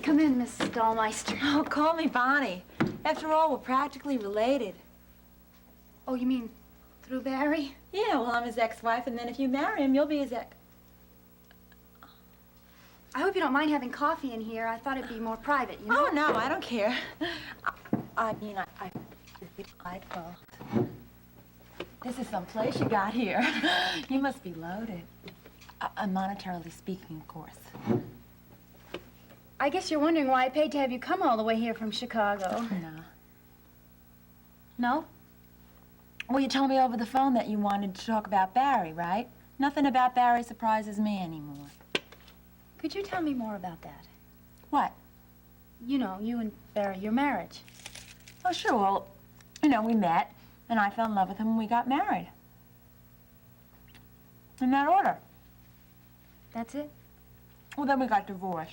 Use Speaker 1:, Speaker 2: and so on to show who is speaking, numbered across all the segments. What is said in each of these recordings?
Speaker 1: come in, Miss Dahlmeister.
Speaker 2: Oh, call me Bonnie. After all, we're practically related.
Speaker 1: Oh, you mean through Barry?
Speaker 2: Yeah, well, I'm his ex-wife, and then if you marry him, you'll be his ex...
Speaker 1: I hope you don't mind having coffee in here. I thought it'd be more private, you know?
Speaker 2: Oh, no, I don't care. I mean, it's delightful. This is some place you got here. You must be loaded. Monetarily speaking, of course.
Speaker 1: I guess you're wondering why I paid to have you come all the way here from Chicago.
Speaker 2: No.
Speaker 1: No?
Speaker 2: Well, you told me over the phone that you wanted to talk about Barry, right? Nothing about Barry surprises me anymore.
Speaker 1: Could you tell me more about that?
Speaker 2: What?
Speaker 1: You know, you and Barry, your marriage.
Speaker 2: Oh, sure. Well, you know, we met, and I fell in love with him, and we got married. In that order.
Speaker 1: That's it?
Speaker 2: Well, then we got divorced.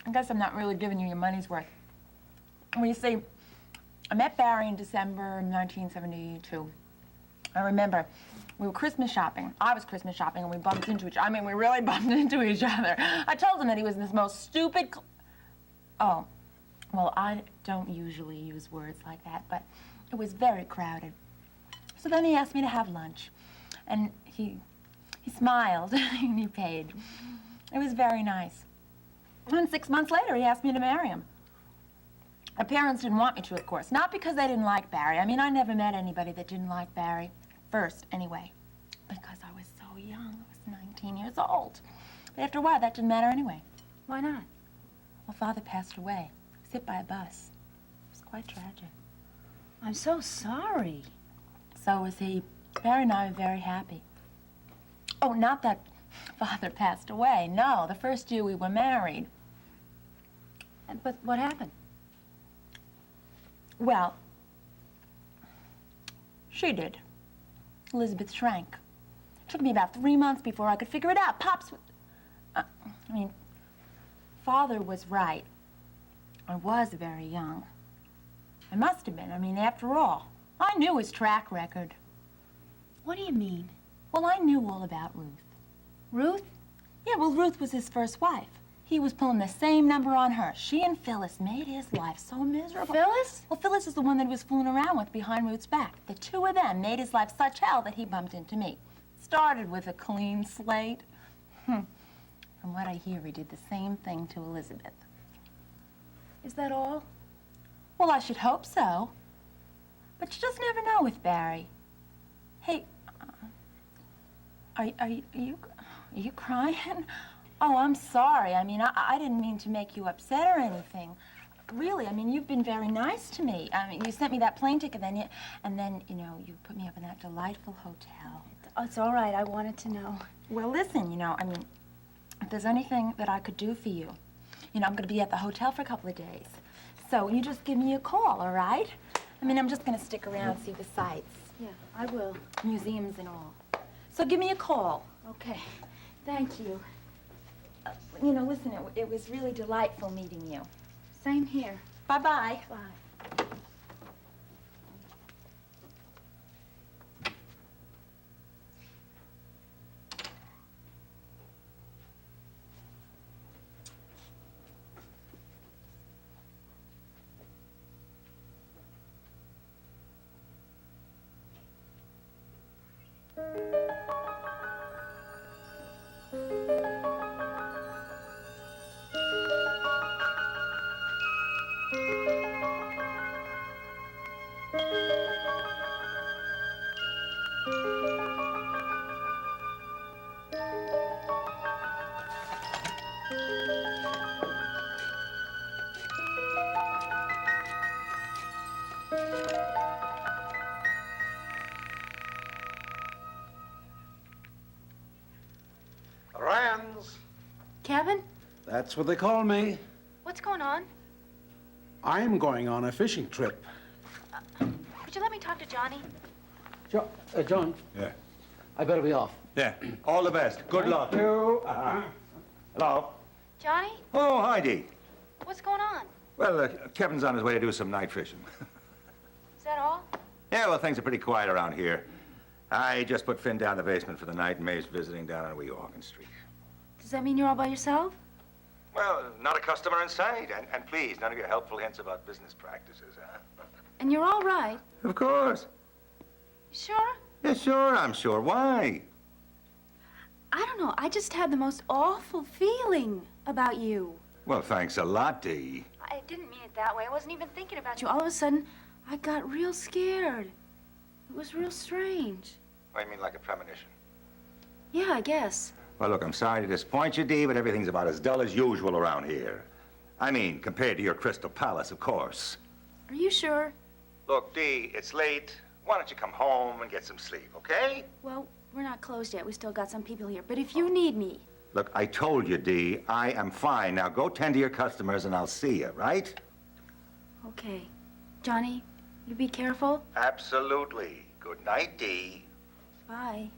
Speaker 2: I guess I'm not really giving you your money's worth. Well, you see, I met Barry in December 1972. I remember we were Christmas shopping. I was Christmas shopping, and we bumped into each other. I mean, we really bumped into each other. I told him that he was this most stupid... Oh, well, I don't usually use words like that, but it was very crowded. So then he asked me to have lunch, and he smiled, and he paid. It was very nice. And 6 months later, he asked me to marry him. My parents didn't want me to, of course. Not because they didn't like Barry. I mean, I never met anybody that didn't like Barry. First, anyway. Because I was so young. I was 19 years old. But after a while, that didn't matter anyway.
Speaker 1: Why not?
Speaker 2: Well, Father passed away. He was hit by a bus. It was quite tragic.
Speaker 1: I'm so sorry.
Speaker 2: So was he. Barry and I were very happy. Oh, not that Father passed away. No, the first year we were married.
Speaker 1: But what happened?
Speaker 2: Well, she did. Elizabeth shrank. It took me about 3 months before I could figure it out. Pops... I mean, Father was right. I was very young. I must have been. I mean, after all, I knew his track record.
Speaker 1: What do you mean?
Speaker 2: Well, I knew all about Ruth.
Speaker 1: Ruth?
Speaker 2: Yeah, well, Ruth was his first wife. He was pulling the same number on her. She and Phyllis made his life so miserable.
Speaker 1: Phyllis?
Speaker 2: Well, Phyllis is the one that he was fooling around with behind Ruth's back. The two of them made his life such hell that he bumped into me. Started with a clean slate. From what I hear, he did the same thing to Elizabeth.
Speaker 1: Is that all?
Speaker 2: Well, I should hope so. But you just never know with Barry. Hey, are you crying? Oh, I'm sorry. I mean, I didn't mean to make you upset or anything. Really, I mean, you've been very nice to me. I mean, you sent me that plane ticket, and then, you know, you put me up in that delightful hotel.
Speaker 1: It's all right. I wanted to know.
Speaker 2: Well, listen, you know, I mean, if there's anything that I could do for you, you know, I'm going to be at the hotel for a couple of days. So you just give me a call, all right? I mean, I'm just going to stick around and see the sights.
Speaker 1: Yeah, I will.
Speaker 2: Museums and all. So give me a call.
Speaker 1: Okay. Thank you.
Speaker 2: You know, listen, it was really delightful meeting you.
Speaker 1: Same here.
Speaker 2: Bye-bye.
Speaker 1: Bye.
Speaker 3: Rans.
Speaker 1: Kevin?
Speaker 3: That's what they call me.
Speaker 1: What's going on?
Speaker 3: I'm going on a fishing trip.
Speaker 1: Could you let me talk to Johnny?
Speaker 4: John.
Speaker 5: Yeah.
Speaker 4: I better be off.
Speaker 5: Yeah. All the best. Good luck.
Speaker 3: You.
Speaker 5: Hello?
Speaker 1: Johnny?
Speaker 5: Oh, hi, Dee.
Speaker 1: What's going on?
Speaker 5: Well, Kevin's on his way to do some night fishing.
Speaker 1: Is that all?
Speaker 5: Yeah, well, things are pretty quiet around here. I just put Finn down in the basement for the night, and Maeve's visiting down on Weehawken Street.
Speaker 1: Does that mean you're all by yourself?
Speaker 5: Well, not a customer in sight. And please, none of your helpful hints about business practices, huh?
Speaker 1: And you're all right.
Speaker 5: Of course.
Speaker 1: Sure?
Speaker 5: Yeah, sure, I'm sure. Why?
Speaker 1: I don't know. I just had the most awful feeling about you.
Speaker 5: Well, thanks a lot, Dee.
Speaker 1: I didn't mean it that way. I wasn't even thinking about you. All of a sudden, I got real scared. It was real strange.
Speaker 5: What do you mean, like a premonition?
Speaker 1: Yeah, I guess.
Speaker 5: Well, look, I'm sorry to disappoint you, Dee, but everything's about as dull as usual around here. I mean, compared to your Crystal Palace, of course.
Speaker 1: Are you sure?
Speaker 5: Look, Dee, it's late. Why don't you come home and get some sleep, okay?
Speaker 1: Well, we're not closed yet. We still got some people here. But if you need me...
Speaker 5: Look, I told you, Dee, I am fine. Now go tend to your customers and I'll see you, right?
Speaker 1: Okay. Johnny, you be careful.
Speaker 5: Absolutely. Good night, Dee.
Speaker 1: Bye.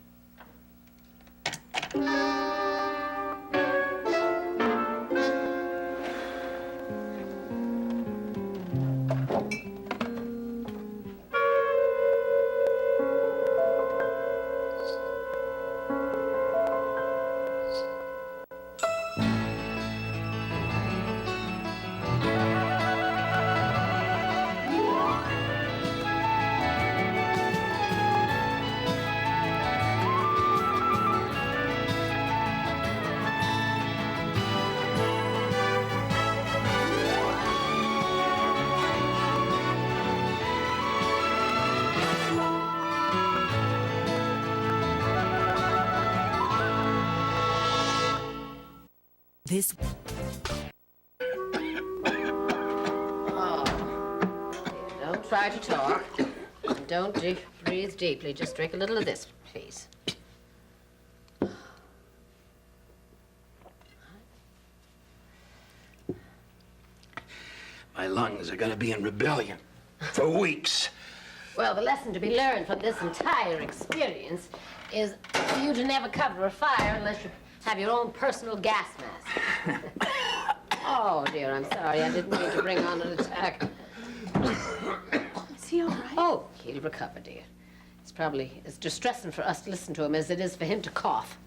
Speaker 6: This.
Speaker 7: Don't try to talk. And don't breathe deeply. Just drink a little of this, please.
Speaker 8: My lungs are gonna be in rebellion for weeks.
Speaker 7: Well, the lesson to be learned from this entire experience is for you to never cover a fire unless you have your own personal gas mask. Oh, dear, I'm sorry. I didn't mean to bring on an attack.
Speaker 1: Is he all right?
Speaker 7: Oh, he'll recover, dear. It's probably as distressing for us to listen to him as it is for him to cough.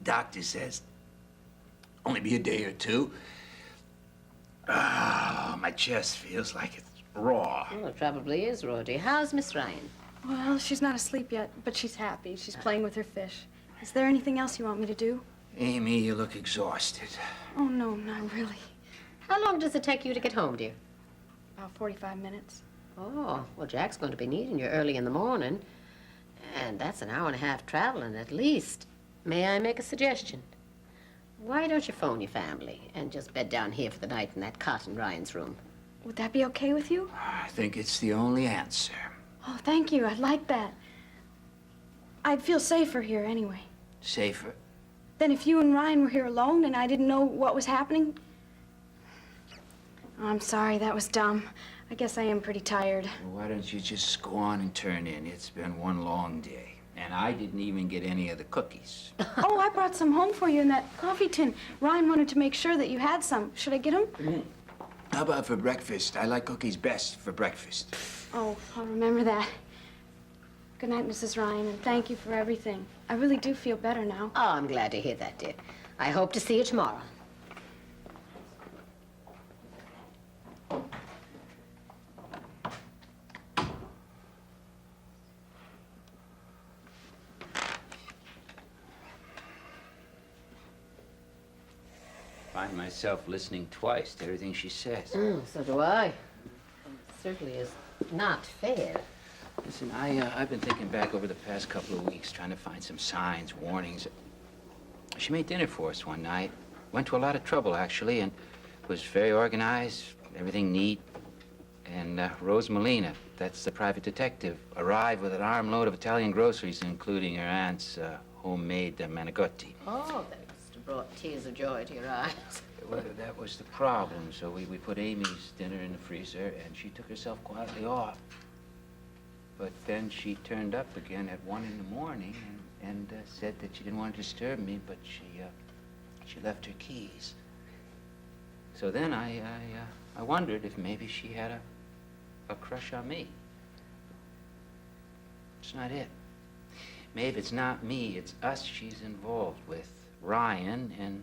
Speaker 8: Doctor says only be a day or two. Ah, my chest feels like it's raw.
Speaker 7: Well, it probably is, raw, dear. How's Miss Ryan?
Speaker 1: Well, she's not asleep yet, but she's happy. She's playing with her fish. Is there anything else you want me to do?
Speaker 8: Amy, you look exhausted.
Speaker 1: Oh, no, not really.
Speaker 7: How long does it take you to get home, dear?
Speaker 1: About 45 minutes.
Speaker 7: Oh, well, Jack's going to be needing you early in the morning. And that's an hour and a half traveling at least. May I make a suggestion? Why don't you phone your family and just bed down here for the night in that cot in Ryan's room?
Speaker 1: Would that be okay with you?
Speaker 8: I think it's the only answer.
Speaker 1: Oh, thank you. I'd like that. I'd feel safer here anyway.
Speaker 8: Safer?
Speaker 1: Then if you and Ryan were here alone and I didn't know what was happening... Oh, I'm sorry, that was dumb. I guess I am pretty tired.
Speaker 8: Well, why don't you just go on and turn in? It's been one long day. And I didn't even get any of the cookies.
Speaker 1: Oh, I brought some home for you in that coffee tin. Ryan wanted to make sure that you had some. Should I get them?
Speaker 8: How about for breakfast? I like cookies best for breakfast.
Speaker 1: Oh, I'll remember that. Good night, Mrs. Ryan, and thank you for everything. I really do feel better now.
Speaker 7: Oh, I'm glad to hear that, dear. I hope to see you tomorrow.
Speaker 8: Find myself listening twice to everything she says.
Speaker 7: So do I. It certainly is not fair.
Speaker 8: Listen, I've been thinking back over the past couple of weeks, trying to find some signs, warnings. She made dinner for us one night. Went to a lot of trouble, actually, and was very organized, everything neat. And Rose Molina, that's the private detective, arrived with an armload of Italian groceries, including her aunt's homemade manicotti.
Speaker 7: Oh, that must have brought tears of joy to your eyes.
Speaker 8: Well, that was the problem. So we put Amy's dinner in the freezer, and she took herself quietly off. But then she turned up again at 1 in the morning and said that she didn't want to disturb me, but she left her keys. So then I wondered if maybe she had a crush on me. It's not it. Maybe it's not me, it's us she's involved with. Ryan and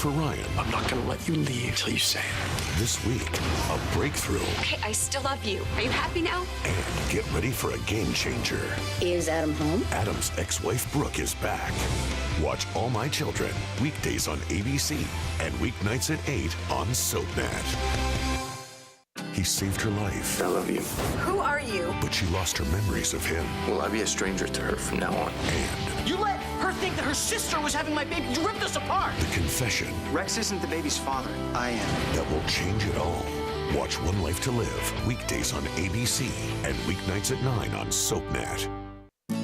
Speaker 9: for Ryan.
Speaker 10: I'm not gonna let you leave till you say it.
Speaker 9: This week, a breakthrough.
Speaker 11: Hey, I still love you. Are you happy now?
Speaker 9: And get ready for a game changer.
Speaker 7: Is Adam home?
Speaker 9: Adam's ex-wife Brooke is back. Watch All My Children weekdays on ABC and weeknights at 8 on SoapNet. He saved her life.
Speaker 10: I love you.
Speaker 11: Who are you?
Speaker 9: But she lost her memories of him.
Speaker 10: Will I be a stranger to her from now on?
Speaker 9: And
Speaker 12: you let her think that her sister was having my baby. You ripped us apart.
Speaker 9: the confession
Speaker 12: Rex isn't the baby's father. I am.
Speaker 9: that will change it all. Watch One Life to Live weekdays on ABC and weeknights at 9 on SoapNet.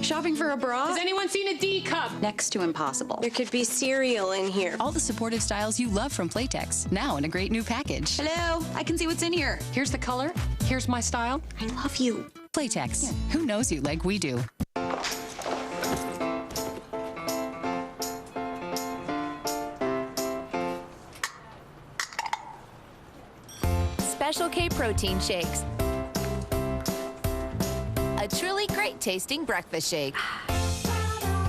Speaker 11: Shopping for a bra?
Speaker 13: Has anyone seen a D cup?
Speaker 11: Next to impossible.
Speaker 13: There could be cereal in here.
Speaker 14: All the supportive styles you love from Playtex, now in a great new package.
Speaker 11: Hello, I can see what's in here.
Speaker 13: Here's the color. Here's my style.
Speaker 11: I love you.
Speaker 14: Playtex, who knows you like we do?
Speaker 15: Special K protein shakes. A truly great tasting breakfast shake.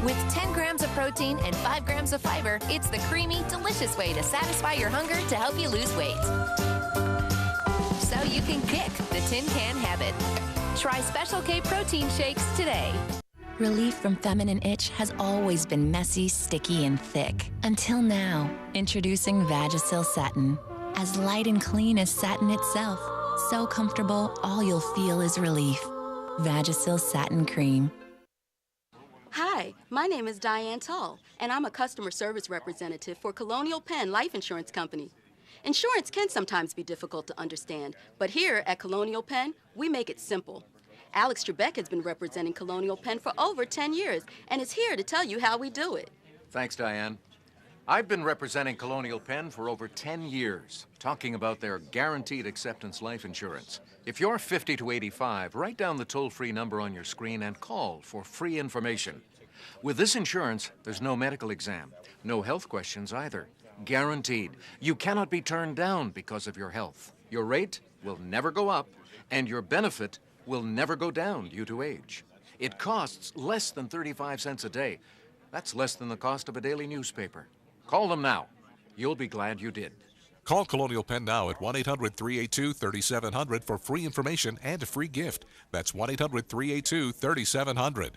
Speaker 15: With 10 grams of protein and 5 grams of fiber, it's the creamy, delicious way to satisfy your hunger to help you lose weight. So you can kick the tin can habit. Try Special K protein shakes today.
Speaker 6: Relief from feminine itch has always been messy, sticky, and thick. Until now, introducing Vagisil Satin. As light and clean as satin itself. So comfortable, all you'll feel is relief. Vagisil Satin Cream.
Speaker 16: Hi, my name is Diane Tull, and I'm a customer service representative for Colonial Penn Life Insurance Company. Insurance can sometimes be difficult to understand, but here at Colonial Penn, we make it simple. Alex Trebek has been representing Colonial Penn for over 10 years and is here to tell you how we do it.
Speaker 17: Thanks, Diane. I've been representing Colonial Penn for over 10 years, talking about their guaranteed acceptance life insurance. If you're 50 to 85, write down the toll-free number on your screen and call for free information. With this insurance, there's no medical exam, no health questions either. Guaranteed. You cannot be turned down because of your health. Your rate will never go up, and your benefit will never go down due to age. It costs less than 35 cents a day. That's less than the cost of a daily newspaper. Call them now. You'll be glad you did.
Speaker 9: Call Colonial Penn now at 1-800-382-3700 for free information and a free gift. That's 1-800-382-3700.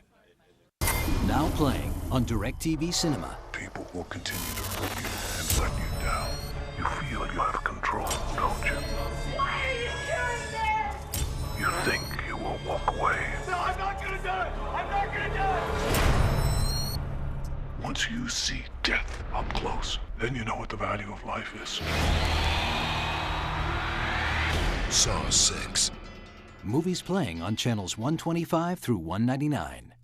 Speaker 18: Now playing on DirecTV Cinema.
Speaker 19: People will continue to hurt you and let you down. You feel you have control, don't you?
Speaker 20: Why are you doing this?
Speaker 19: You think you will walk away.
Speaker 20: No, I'm not gonna do it! I'm not gonna do it!
Speaker 19: Once you see death up close, then you know what the value of life is.
Speaker 9: Saw 6.
Speaker 18: Movies playing on channels 125 through 199.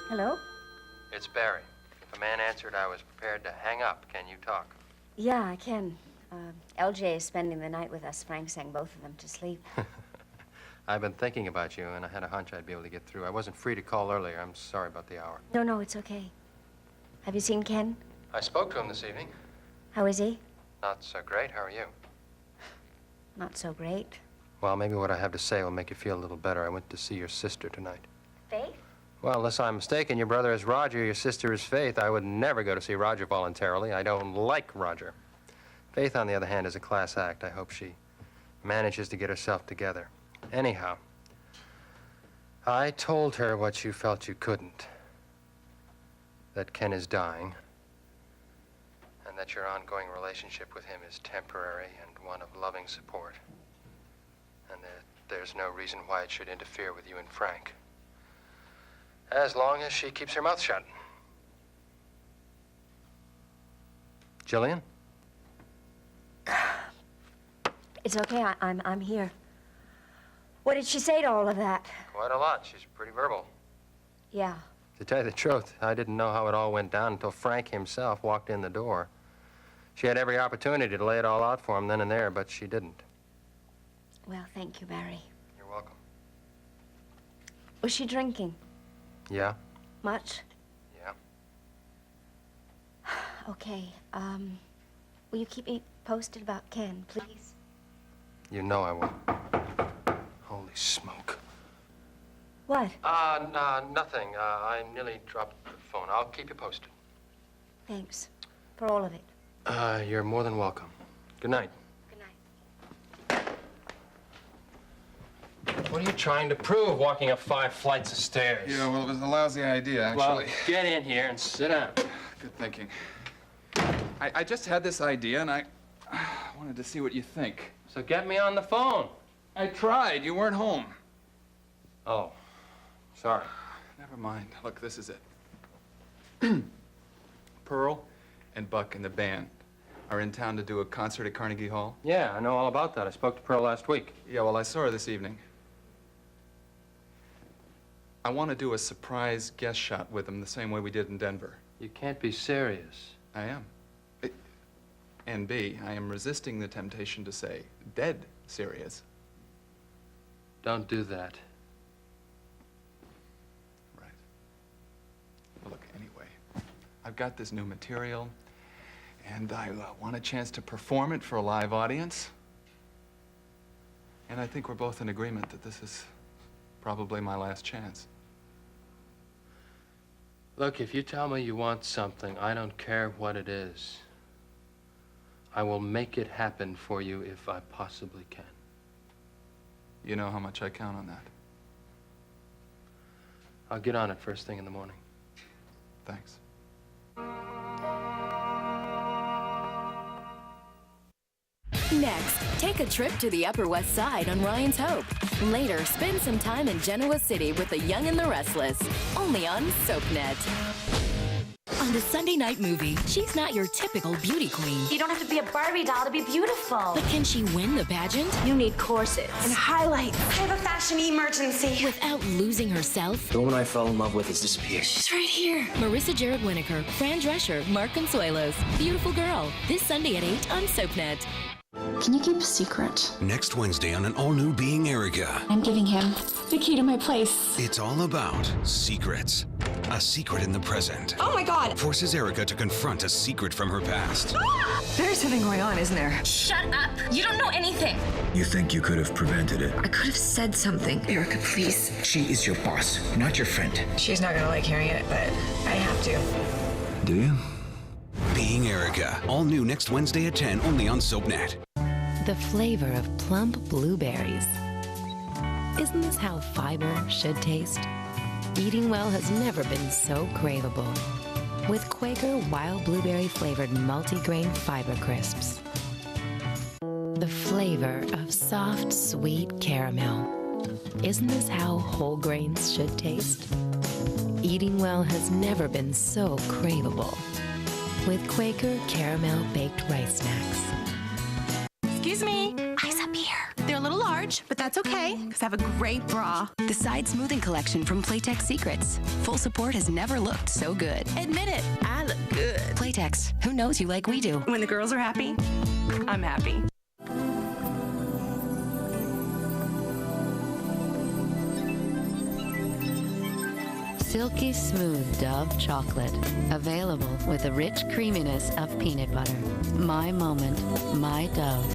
Speaker 21: Hello?
Speaker 22: It's Barry. If a man answered, I was prepared to hang up. Can you talk?
Speaker 21: Yeah, I can. LJ is spending the night with us. Frank sang both of them to sleep.
Speaker 22: I've been thinking about you, and I had a hunch I'd be able to get through. I wasn't free to call earlier. I'm sorry about the hour.
Speaker 21: No, it's okay. Have you seen Ken?
Speaker 22: I spoke to him this evening.
Speaker 21: How is he?
Speaker 22: Not so great. How are you?
Speaker 21: Not so great.
Speaker 22: Well, maybe what I have to say will make you feel a little better. I went to see your sister tonight.
Speaker 21: Faith?
Speaker 22: Well, unless I'm mistaken, your brother is Roger, your sister is Faith. I would never go to see Roger voluntarily. I don't like Roger. Faith, on the other hand, is a class act. I hope she manages to get herself together. Anyhow, I told her what you felt you couldn't. That Ken is dying, and that your ongoing relationship with him is temporary and one of loving support. And that there's no reason why it should interfere with you and Frank. As long as she keeps her mouth shut. Jillian?
Speaker 21: It's okay. I'm here. What did she say to all of that?
Speaker 22: Quite a lot. She's pretty verbal.
Speaker 21: Yeah.
Speaker 22: To tell you the truth, I didn't know how it all went down until Frank himself walked in the door. She had every opportunity to lay it all out for him then and there, but she didn't.
Speaker 21: Well, thank you, Barry.
Speaker 22: You're welcome.
Speaker 21: Was she drinking?
Speaker 22: Yeah?
Speaker 21: Much?
Speaker 22: Yeah.
Speaker 21: Okay. Will you keep me posted about Ken, please?
Speaker 22: You know I will. Holy Holy smoke.
Speaker 21: What?
Speaker 22: Nothing. I nearly dropped the phone. I'll keep you posted.
Speaker 21: Thanks for all of it.
Speaker 22: You're more than welcome. Good night.
Speaker 21: Good night.
Speaker 22: What are you trying to prove, walking up 5 flights of stairs?
Speaker 2: Yeah, well, it was a lousy idea, actually.
Speaker 22: Well, get in here and sit down.
Speaker 2: Good thinking. I just had this idea, and I wanted to see what you think.
Speaker 22: So get me on the phone.
Speaker 2: I tried. You weren't home.
Speaker 22: Oh, sorry.
Speaker 2: Never mind. Look, this is it. Pearl and Buck and the band are in town to do a concert at Carnegie Hall.
Speaker 22: Yeah, I know all about that. I spoke to Pearl last week.
Speaker 2: Yeah, well, I saw her this evening. I want to do a surprise guest shot with them the same way we did in Denver.
Speaker 22: You can't be serious.
Speaker 2: I am. And B, I am resisting the temptation to say dead serious.
Speaker 22: Don't do that.
Speaker 2: Right. Well, look, anyway, I've got this new material, and I want a chance to perform it for a live audience. And I think we're both in agreement that this is probably my last chance.
Speaker 22: Look, if you tell me you want something, I don't care what it is. I will make it happen for you if I possibly can.
Speaker 2: You know how much I count on that.
Speaker 22: I'll get on it first thing in the morning.
Speaker 2: Thanks.
Speaker 15: Next, take a trip to the Upper West Side on Ryan's Hope. Later, spend some time in Genoa City with the Young and the Restless. Only on SoapNet. On the Sunday night movie, she's not your typical beauty queen.
Speaker 21: You don't have to be a Barbie doll to be beautiful.
Speaker 15: But can she win the pageant?
Speaker 21: You need corsets and highlights.
Speaker 13: I have a fashion emergency.
Speaker 15: Without losing herself?
Speaker 10: The woman I fell in love with has disappeared.
Speaker 15: She's right here. Marissa Jarrett Winokur, Fran Drescher, Mark Consuelos. Beautiful Girl. This Sunday at 8 on SoapNet.
Speaker 11: Can you keep a secret?
Speaker 9: Next Wednesday on an all-new Being Erica.
Speaker 11: I'm giving him the key to my place.
Speaker 9: It's all about secrets. A secret in the present.
Speaker 11: Oh my God!
Speaker 9: Forces Erica to confront a secret from her past.
Speaker 13: There's something going on, isn't there?
Speaker 21: Shut up! You don't know anything.
Speaker 10: You think you could have prevented it?
Speaker 13: I could have said something. Erica, please.
Speaker 10: She is your boss, not your friend.
Speaker 13: She's not gonna like hearing it, but I have to.
Speaker 10: Do you?
Speaker 9: Being Erica. All new next Wednesday at 10, only on SoapNet.
Speaker 6: The flavor of plump blueberries. Isn't this how fiber should taste? Eating well has never been so craveable. With Quaker wild blueberry flavored multigrain fiber crisps. The flavor of soft, sweet caramel. Isn't this how whole grains should taste? Eating well has never been so craveable. With Quaker caramel baked rice snacks.
Speaker 13: Excuse me. Eyes up here. They're a little large, but that's okay, because I have a great bra.
Speaker 14: The Side Smoothing Collection from Playtex Secrets. Full support has never looked so good. Admit it, I look good. Playtex, who knows you like we do?
Speaker 13: When the girls are happy, I'm happy.
Speaker 6: Silky smooth Dove chocolate. Available with the rich creaminess of peanut butter. My moment, my Dove.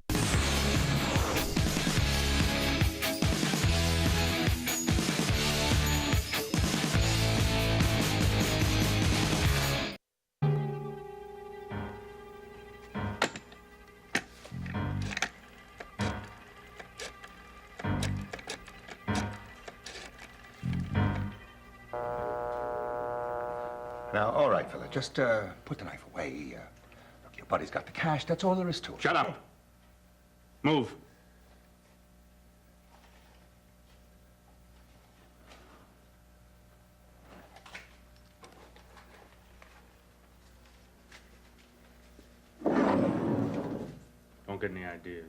Speaker 5: Now, all right, fella, just put the knife away. Look, your buddy's got the cash. That's all there is to it.
Speaker 23: Shut up. Move. Don't get any ideas.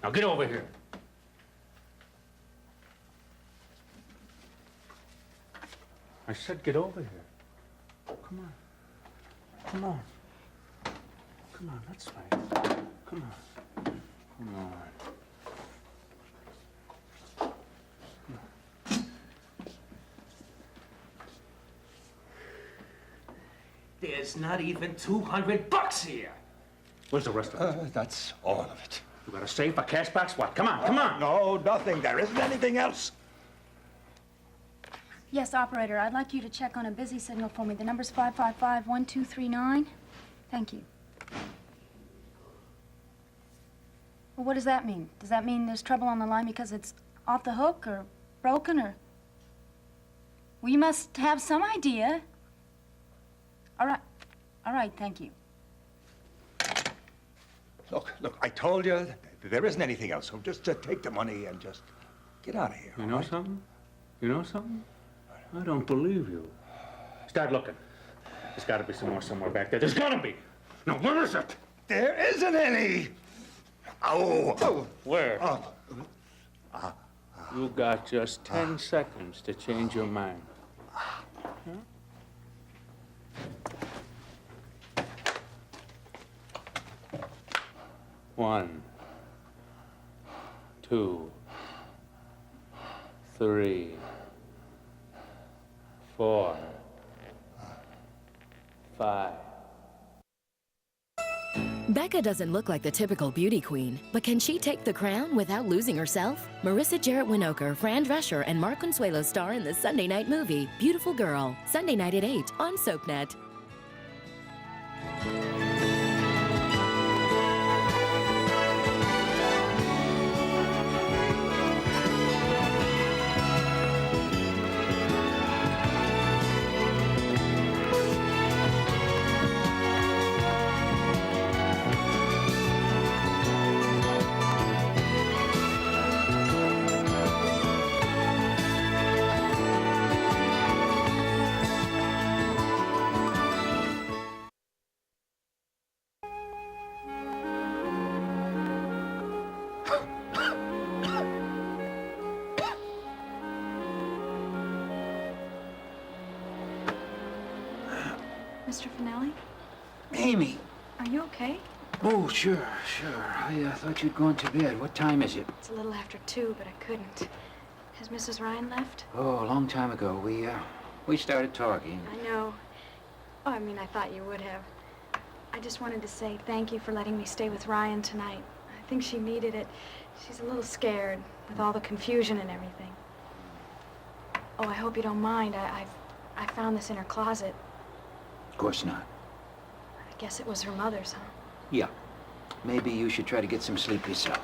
Speaker 23: Now get over here. I said get over here. Come on. Come on. Come on, that's right. Come on. Come on.
Speaker 3: There's not even $200 here.
Speaker 23: Where's the rest of it?
Speaker 5: That's all of it.
Speaker 23: You got a safe, a cash box? What? Come on, come on.
Speaker 5: No, nothing. There isn't anything else.
Speaker 1: Yes, operator, I'd like you to check on a busy signal for me. The number's 555-1239. Thank you. Well, what does that mean? Does that mean there's trouble on the line because it's off the hook or broken or... Well, you must have some idea. All right, thank you.
Speaker 5: Look, I told you that there isn't anything else, so just take the money and just get out of here.
Speaker 23: You know something? You know something? I don't believe you. Start looking. There's got to be some more somewhere back there. There's got to be. Now, where is it?
Speaker 5: There isn't any. Oh.
Speaker 23: Where? You got just 10 seconds to change your mind. Huh? 1, 2, 3, 4, 5.
Speaker 14: Becca doesn't look like the typical beauty queen, but can she take the crown without losing herself? Marissa Jarrett Winokur, Fran Drescher, and Mark Consuelo star in the Sunday night movie, Beautiful Girl, Sunday night at 8 on SoapNet.
Speaker 1: Mr. Finelli?
Speaker 4: Amy.
Speaker 1: Are you okay?
Speaker 4: Oh, sure. I thought you'd gone to bed. What time is it?
Speaker 1: It's a little after 2, but I couldn't. Has Mrs. Ryan left?
Speaker 4: Oh, a long time ago. We started talking.
Speaker 1: I know. Oh, I mean, I thought you would have. I just wanted to say thank you for letting me stay with Ryan tonight. I think she needed it. She's a little scared with all the confusion and everything. Oh, I hope you don't mind. I found this in her closet.
Speaker 4: Of course not.
Speaker 1: I guess it was her mother's, huh?
Speaker 4: Yeah. Maybe you should try to get some sleep yourself.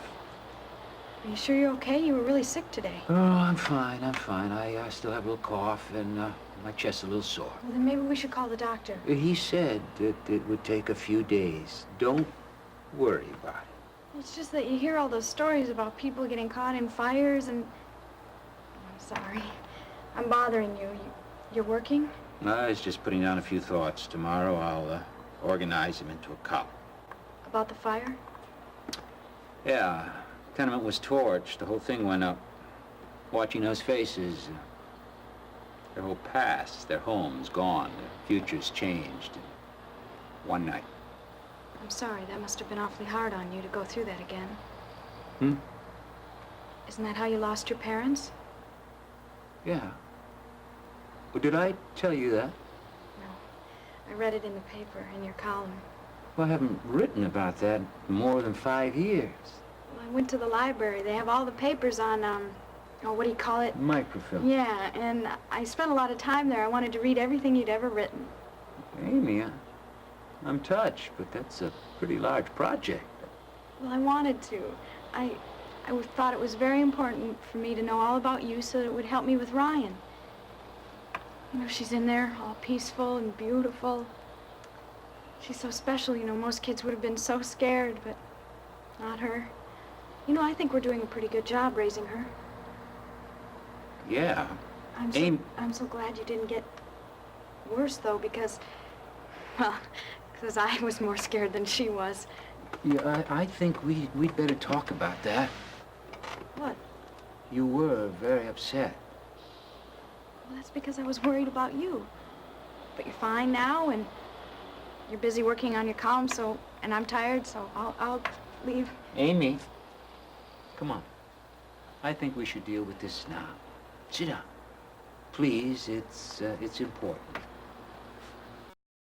Speaker 1: Are you sure you're okay? You were really sick today.
Speaker 4: Oh, I'm fine. I still have a little cough and my chest's a little sore.
Speaker 1: Well, then maybe we should call the doctor.
Speaker 4: He said that it would take a few days. Don't worry about it.
Speaker 1: Well, it's just that you hear all those stories about people getting caught in fires and... I'm sorry. I'm bothering you. You're working?
Speaker 4: I was just putting down a few thoughts. Tomorrow I'll organize them into a column.
Speaker 1: About the fire?
Speaker 4: Yeah. Tenement was torched. The whole thing went up. Watching those faces, their whole past, their homes gone, their futures changed in one night.
Speaker 1: I'm sorry. That must have been awfully hard on you to go through that again. Isn't that how you lost your parents?
Speaker 4: Yeah. Well, did I tell you that?
Speaker 1: No. I read it in the paper, in your column.
Speaker 4: Well, I haven't written about that in more than 5 years.
Speaker 1: Well, I went to the library. They have all the papers on, what do you call it?
Speaker 4: Microfilm.
Speaker 1: Yeah, and I spent a lot of time there. I wanted to read everything you'd ever written.
Speaker 4: Amy, I'm touched, but that's a pretty large project.
Speaker 1: Well, I wanted to. I thought it was very important for me to know all about you so that it would help me with Ryan. You know, she's in there all peaceful and beautiful. She's so special, you know, most kids would have been so scared, but not her. You know, I think we're doing a pretty good job raising her.
Speaker 4: Yeah.
Speaker 1: I'm so glad you didn't get worse, though, because I was more scared than she was.
Speaker 4: Yeah, I think we'd better talk about that.
Speaker 1: What?
Speaker 4: You were very upset.
Speaker 1: Well, that's because I was worried about you. But you're fine now, and you're busy working on your column, and I'm tired, so I'll leave.
Speaker 4: Amy, come on. I think we should deal with this now. Sit down. Please, it's important.